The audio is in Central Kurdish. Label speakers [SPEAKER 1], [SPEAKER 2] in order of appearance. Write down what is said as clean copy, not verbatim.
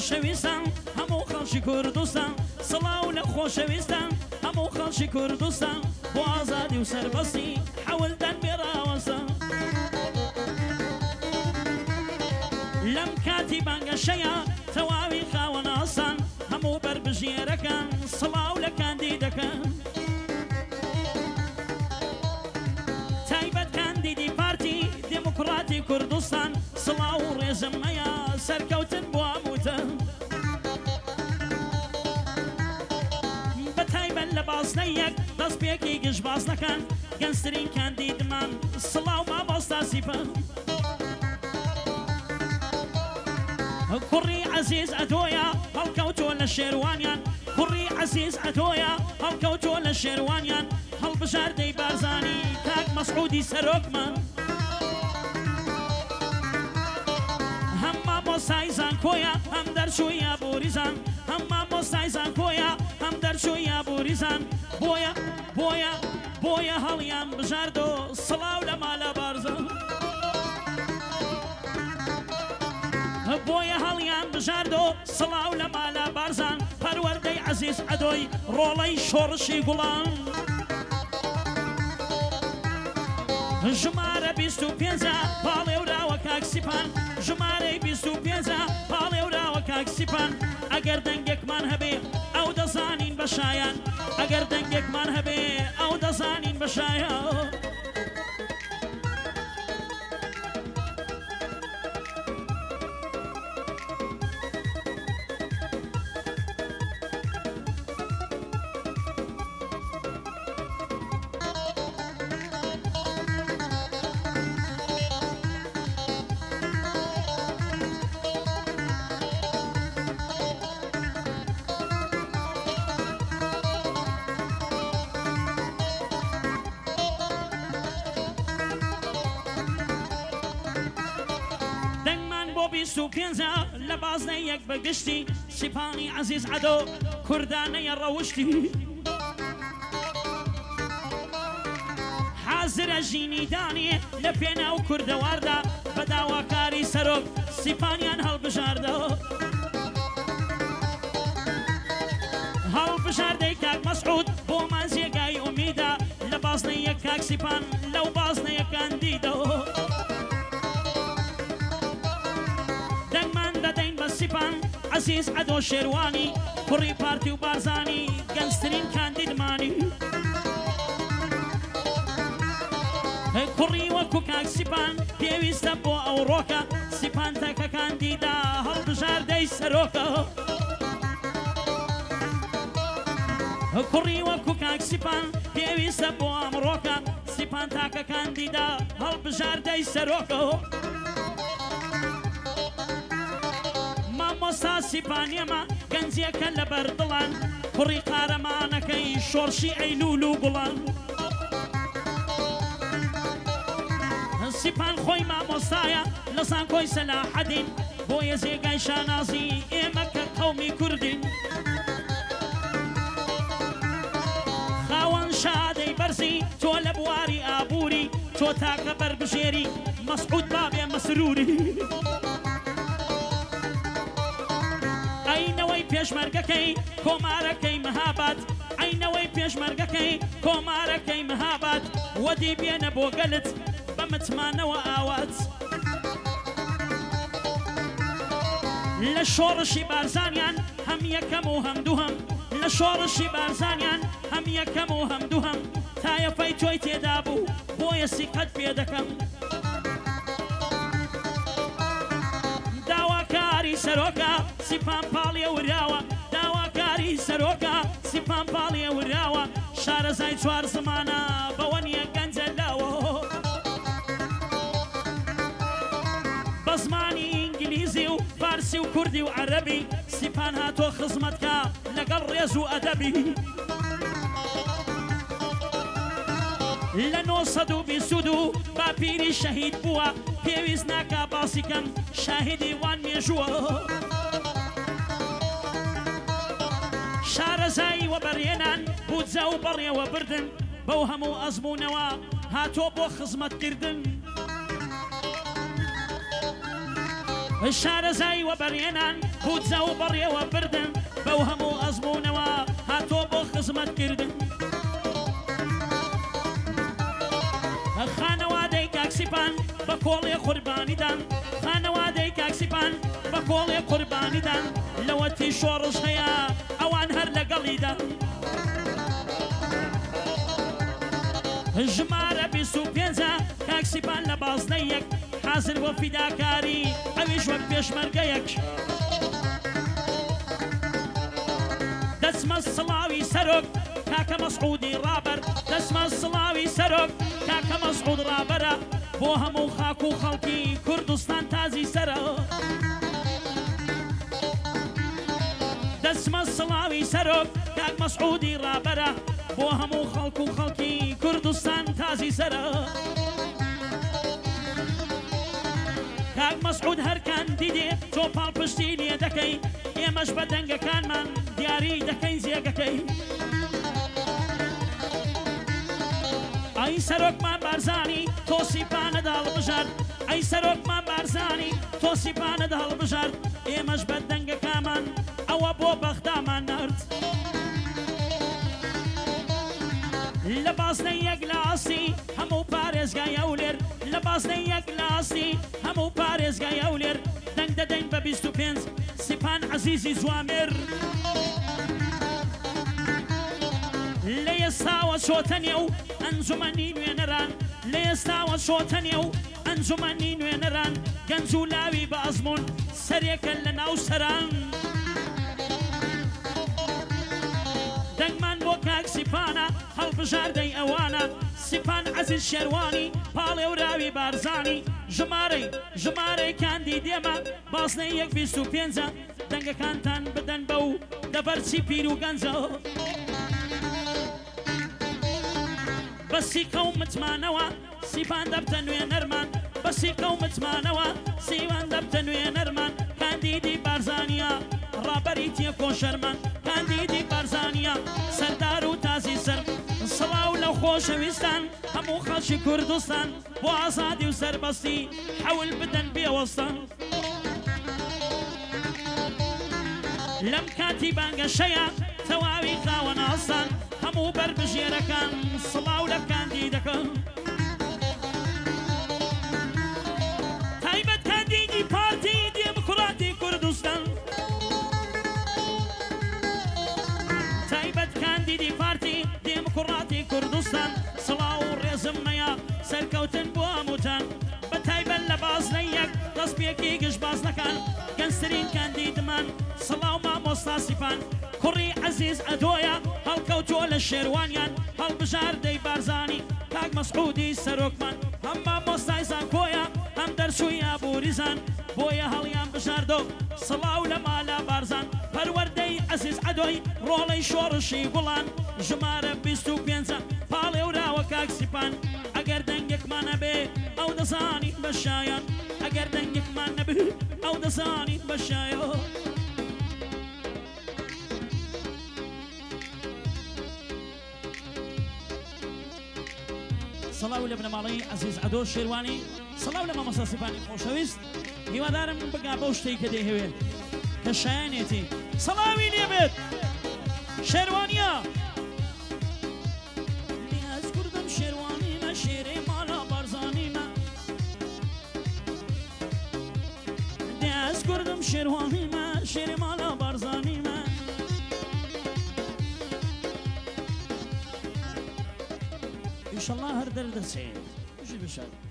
[SPEAKER 1] خوشویستان همو خلشی کردستان سلاو لخوشویستان همو خلشی کردستان بو آزادی و سربستی حول دن براوستان لم کاتی بانگشیا تواوی خاوناسان همو بربجیرکان سلاو لکاندیدکان تایبت کاندیدی پارتی دموکراتی کردستان سلاو ریزمیا سرکوتن بو باسنەیەک دەست پێکی گشت باز نەکەن گەنجترین کاندیدمان سڵاو مامۆستا سیپەن کوڕی عەزیز ئەدۆیە هەڵکەوتۆ لە شێروانیان کوڕی عەزیز ئەدۆیە هەڵکەوتۆ لە شێروانیان هەڵبژاردەی بارزانی کاک مەسعودی سەرۆکمان هەم مامۆستای زانکۆیە هەم دەرچوویە بۆریزان هەم مامۆستای زانکۆیە هەم دەرچوویە بۆریزان بۆیە هەڵیان بژاردۆ سڵاو لە مالە بارزان بۆیە هەڵیان بژاردۆ سڵاو لە مالە بارزان پەروەردەی عەزیز ئەدۆی ڕۆڵەی شۆڕشی گوڵان ژمارە 25 پاڵێوراوە کاکسیپان ژمارەی 25 پاڵێوراوە کاکسیپان ئەگەر دەنگێکمان هەبێ ئەو دەزانین بەشایان ئەگەر دەنگێکمان هەبێ ئەو دەزانین بەشایان لە بازنەیەک بەگشتی سیپانی عەزیز عەدۆ کوردانەیە ڕەوشتی حازرە ژینی دانێ لە پێناو کوردەواردا بە داواکاری سەرۆک سیپانیان هەڵبژاردەوە هەڵبژاردەی کاک مەسعود بۆ مازیێگای ئومیدا لە بازنەیەک کاک سیپان لەو بازنەیەکان دیدەوە سیپان عەزیز ئەدۆ شێروانی کوڕی پارتی و بارزانی گەنجترین کاندیدمانی کوڕی وەکو کاک سیپان پێویستە بۆ ئەو ڕۆکە سیپان تاکە کاندیدا هەڵبژاردەی سەرۆکە کوڕی وەکو کاک سیپان پێویستە بۆ ئەمڕۆکە سیپان تاکە کاندیدا هەڵبژاردەی سەرۆکە مامۆستا سیپانیەمە گەنجیەکە لە بەردڵان کوڕی قارەمانەکەی شۆڕشی ئەیلول و گوڵان سیپان خۆی مامۆستایە لە زانکۆی سەلاحەدین بۆیە جێگای شانازی ئێمە کە قەومی کوردین خاوەن شادەی بەرزی تۆ لە بواری ئابووری تۆ تاکە بەربژێری مەسعود بابێ مەسرووری ئەینەوەی پێشمەرگەکەی کۆمارەکەی مەهاباد ئەینەوەی پێشمەرگەکەی کۆمارەکەی مەهاباد وەدی بێنە بۆ گەلت بە متمانەوە ئاوات لە شۆڕشی بارزانیان هەم یەکەم و هەم دووهەم لە شۆڕشی بارزانیان هەم یەکەم و هەم دووهەم تایەفەی تۆی تێدا بوو بۆیە سیقەت پێ دەکەم داواکاری سەرۆکە سیپان پاڵێ وراوە داواکاری سەرۆکە سیپان پاڵێ وراوە شارەزای چوار زمانە بەوە نیە گەنجە لاوە بە زمانی ئینگلیزی و فارسی و کوردی و عەرەبی سیپان هاتۆ خزمەتکە لەگەڵ ڕێز و ئەدەبی لە 922 باپیری شەهید بووە پێویست ناکا باسی کەم شاهیدی وان مێژووە شارەزایی وەبەرهێنان بودجە و بەڕێوە بردن بەو هەموو ئەزموونەوە هاتۆ بۆ خزمەتکردن شارەزایی وەبەرهێنان بودجە و بەڕێوە بردن بەو هەموو ئەزموونەوە هاتۆ بۆ خزمەتکردن خانەوادەی کاکسیپان بە کۆڵێ قوربانیدان خانەوادەی کاکسیپان بە کۆڵێ قوربانیدان لەوەتی شۆڕش هەیە ئەوان هەر لەگەڵیدا ژمارە 25 کاکسیپان لە بازنەیەک حازر بۆ فیداکاری ئەویش وەک پێشمەرگەیەک دەچمە سڵاوی سەرۆک کاکە مەسعودی ڕابەر دەچمە سڵاوی سەرۆک کاکە مەسعود ڕابەرە بۆ هەموو خاک و خەڵکی کوردستان تازی سەرە دەچمە سڵاوی سەرۆک کاک مەسعودی ڕابەرە بۆ هەموو خەڵک و خەڵکی کوردستان تازی سەرە کاک مەسعود هەرکان دیدێ تۆ پاڵپشتی لێ دەکەی ئێمەش بە دەنگەکانمان دیاری دەکەین زێگەکەی ئەی سەرۆکمان بارزانی تۆ سیپانەدا هەڵبژار ئەی سەرۆکمان بارزانی تۆ سیپانەدا هەڵبژار ئێمەش بە دەنگەکانمان ئەوە بۆ بەختامان نرد لە بازنەی یەک لاسی هەموو پارێزگای ئەولێر لە بازنەی یەک لاسی هەموو پارێزگای ئەولێر دەنگ دەدەین بە 25 سیپان عەزیزی زوامێر لە ئێستاوە چۆتە نێو ئەنجومەنی نوێنەران لە ئێستاوە چۆتە نێو ئەنجومەنی نوێنەران گەنج و لاوی بە ئەزمون سەرێکە لە ناو سەران دەنگمان بۆ کاک سیپانە هەڵبژاردەی ئەوانە سیپان عەزیز شێروانی پاڵێ و راوی بارزانی ژمارەی کاندی دێمە بازنەی 125 دەنگەکانتان بدەن بەو دەبەرچی پیر و گەنجە بەسی قەومتمانەوە سیپان دەبتە نوێنەرمان بەسی قەومتمانەوە سیوان دەبتە نوێنەرمان کاندیدی بارزانیە ڕابەری تێکۆشەرمان کاندیدی بارزانیە سەردار و تازی سەر سڵاو لە خۆشەویستان هەموو خەڵکی کوردستان بۆ ئازادی و سەربەستی حەول بدەن بێوەستان لەم کاتی بانگەشەیە تەواوی خاوەناستان هەموو بەربژێرەکان سڵاو لە کاندیدەکەن تایبەت کاندیدی پارتی دێموکراتی کوردستان تایبەت کاندیدی پارتی دێموکراتی کوردستان سڵاو و ڕێزممەیە سەرکەوتن بۆ هەمووتان بە تایبەت لە بازنەی یەک دەستپێکی گشت بازنەکان گەنجترین کاندیدمان سڵاو مامۆستا سیپان کوڕی عەزیز ئەدۆیە هەڵکەوتووە لە شێروانیان هەڵبژاردەی بارزانی کاک مەسعودی سەرۆکمان هەم مامۆستای زانکۆیە هەم دەرچووی ئابووریزان بۆیە هەڵیان بژاردۆ سڵاو لە مالا بارزان پەروەردەی عەزیز ئەدۆی ڕۆڵەی شۆڕشی گوڵان ژمارە 25 پاڵێ و راوە کاک سیپان ئەگەر دەنگێکمان نەبێ ئەو دەزانیت بەشایان ئەگەر دەنگێکمان نەبێ ئەو دەزانیت بەشایە سڵاو لە بنەماڵەی عەزیز ئەدۆ شێروانی سڵاو لە مامۆستا سیپانی خۆشەویست هیوادارم بگا بەو شتەی کە دەیهەوێت کە شایانێتی سڵاوی لێبێت شێروانیە دیاز کوردم شێروانیمە شێرێ ماڵا بارزانیمە دیاز کوردم شێروانیمە شێرێ ماڵا بارزانیمە ئینشەڵڵا هەر دەردەچێت بشار